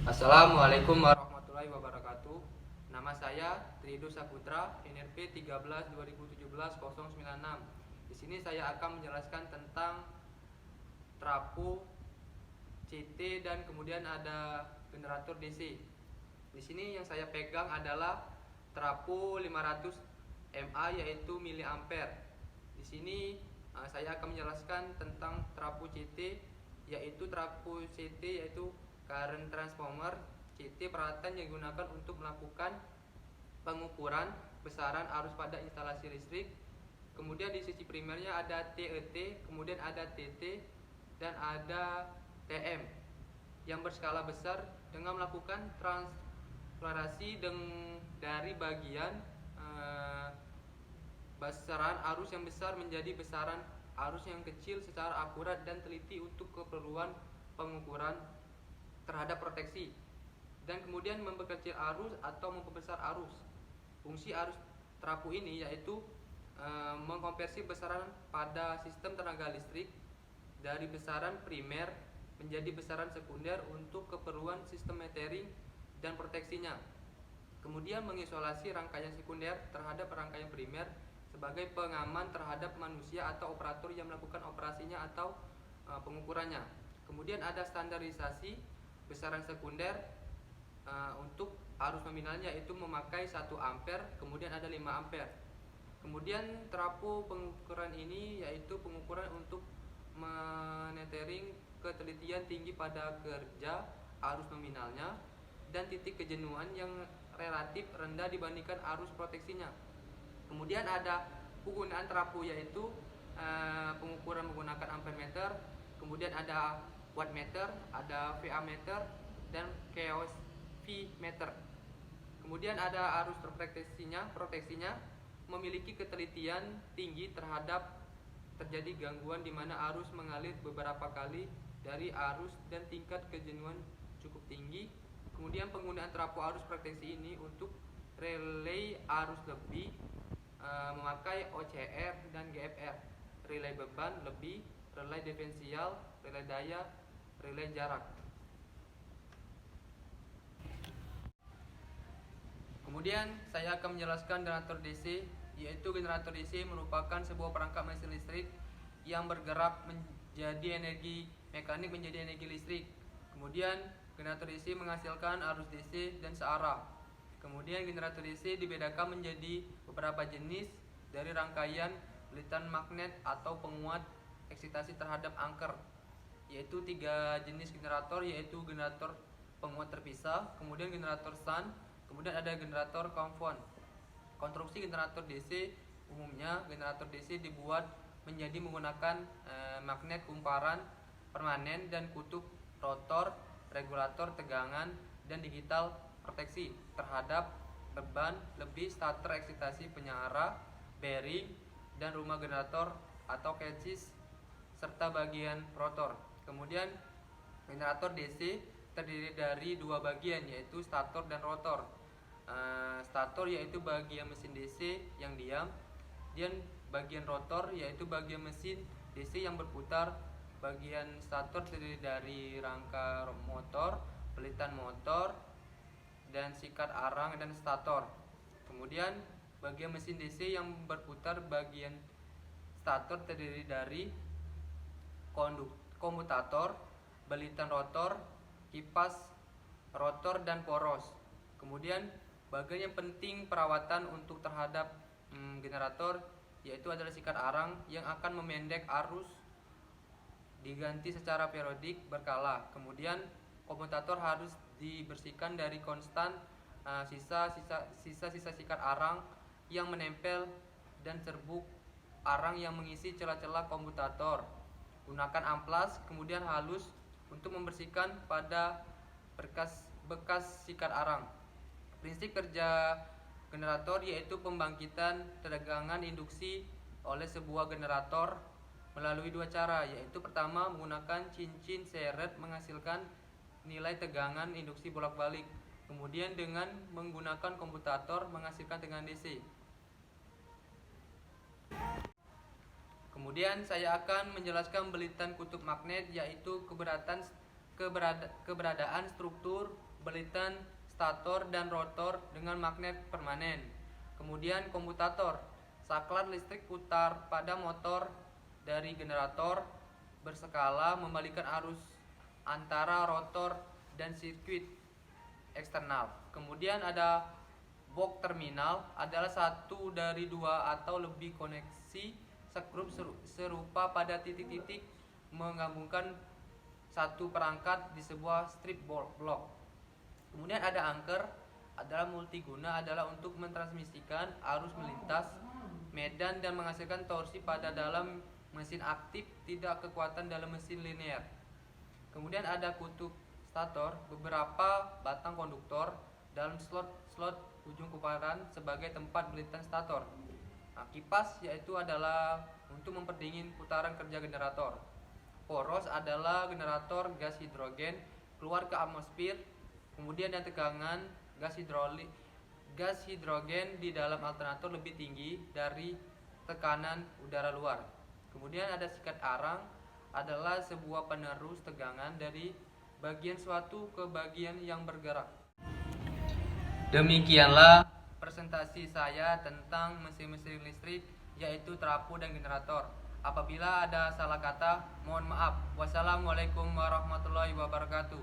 Assalamualaikum warahmatullahi wabarakatuh. Nama saya Tridu Saputra, NRP 13 2017 096. Di sini saya akan menjelaskan tentang trafo, CT, dan kemudian ada generator DC. Di sini yang saya pegang adalah trafo 500 mA yaitu miliampere. Di sini saya akan menjelaskan tentang trafo CT, yaitu trafo CT yaitu current transformer. CT peralatan yang digunakan untuk melakukan pengukuran besaran arus pada instalasi listrik. Kemudian di sisi primernya ada TET, kemudian ada TT, dan ada TM yang berskala besar dengan melakukan transferasi dari bagian besaran arus yang besar menjadi besaran arus yang kecil secara akurat dan teliti untuk keperluan pengukuran terhadap proteksi, dan kemudian memperkecil arus atau memperbesar arus. Fungsi arus trafo ini yaitu mengkonversi besaran pada sistem tenaga listrik dari besaran primer menjadi besaran sekunder untuk keperluan sistem metering dan proteksinya. Kemudian mengisolasi rangkaian sekunder terhadap rangkaian primer sebagai pengaman terhadap manusia atau operator yang melakukan operasinya atau pengukurannya. Kemudian ada standarisasi besaran sekunder untuk arus nominalnya yaitu memakai 1 ampere, kemudian ada 5 ampere. Kemudian trafo pengukuran ini yaitu pengukuran untuk monitoring ketelitian tinggi pada kerja arus nominalnya dan titik kejenuhan yang relatif rendah dibandingkan arus proteksinya. Kemudian ada penggunaan trafo yaitu pengukuran menggunakan ampermeter, kemudian ada wattmeter, ada VA meter, dan chaos V meter. Kemudian ada arus proteksinya memiliki ketelitian tinggi terhadap terjadi gangguan di mana arus mengalir beberapa kali dari arus dan tingkat kejenuhan cukup tinggi. Kemudian penggunaan trafo arus proteksi ini untuk relay arus lebih memakai OCR dan GFR, relay beban lebih, relay diferensial, relay daya, relay jarak. Kemudian saya akan menjelaskan generator DC, yaitu generator DC merupakan sebuah perangkat mesin listrik yang bergerak menjadi energi mekanik menjadi energi listrik. Kemudian generator DC menghasilkan arus DC dan searah. Kemudian generator DC dibedakan menjadi beberapa jenis dari rangkaian belitan magnet atau penguat eksitasi terhadap angker, yaitu 3 jenis generator, yaitu generator penguat terpisah, kemudian generator shunt, kemudian ada generator compound. Konstruksi generator DC umumnya generator DC dibuat menjadi menggunakan magnet kumparan permanen dan kutub rotor, regulator tegangan, dan digital proteksi terhadap beban lebih, starter eksitasi penyearah, bearing, dan rumah generator atau chassis serta bagian rotor. Kemudian generator DC terdiri dari 2 bagian, yaitu stator dan rotor. Stator yaitu bagian mesin DC yang diam, dan bagian rotor yaitu bagian mesin DC yang berputar. Bagian stator terdiri dari rangka motor, pelitan motor, dan sikat arang dan stator. Kemudian bagian mesin DC yang berputar, bagian stator terdiri dari komutator, belitan rotor, kipas rotor, dan poros. Kemudian bagian yang penting perawatan untuk terhadap generator yaitu adalah sikat arang yang akan memendek arus, diganti secara periodik berkala. Kemudian komutator harus dibersihkan dari konstan sisa-sisa sikat arang yang menempel dan serbuk arang yang mengisi celah-celah komutator. Gunakan amplas kemudian halus untuk membersihkan pada bekas sikat arang. Prinsip kerja generator yaitu pembangkitan tegangan induksi oleh sebuah generator melalui 2 cara, yaitu pertama menggunakan cincin seret menghasilkan nilai tegangan induksi bolak-balik, kemudian dengan menggunakan komutator menghasilkan tegangan DC. Kemudian saya akan menjelaskan belitan kutub magnet, yaitu keberadaan struktur belitan stator dan rotor dengan magnet permanen. Kemudian komutator, saklar listrik putar pada motor dari generator berskala membalikan arus antara rotor dan sirkuit eksternal. Kemudian ada box terminal, adalah satu dari dua atau lebih koneksi skrup serupa pada titik-titik menggabungkan satu perangkat di sebuah strip block. Kemudian ada anchor, adalah multiguna, adalah untuk mentransmisikan arus melintas medan dan menghasilkan torsi pada dalam mesin aktif, tidak kekuatan dalam mesin linear. Kemudian ada kutub stator, beberapa batang konduktor dalam slot ujung kuparan sebagai tempat belitan stator. Nah, kipas yaitu adalah untuk memperdingin putaran kerja generator. Poros adalah generator gas hidrogen keluar ke atmosfer. Kemudian yang tegangan gas hidrogen di dalam alternator lebih tinggi dari tekanan udara luar. Kemudian ada sikat arang, adalah sebuah penerus tegangan dari bagian suatu ke bagian yang bergerak. Demikianlah presentasi saya tentang mesin-mesin listrik, yaitu trafo dan generator. Apabila ada salah kata, mohon maaf. Wassalamualaikum warahmatullahi wabarakatuh.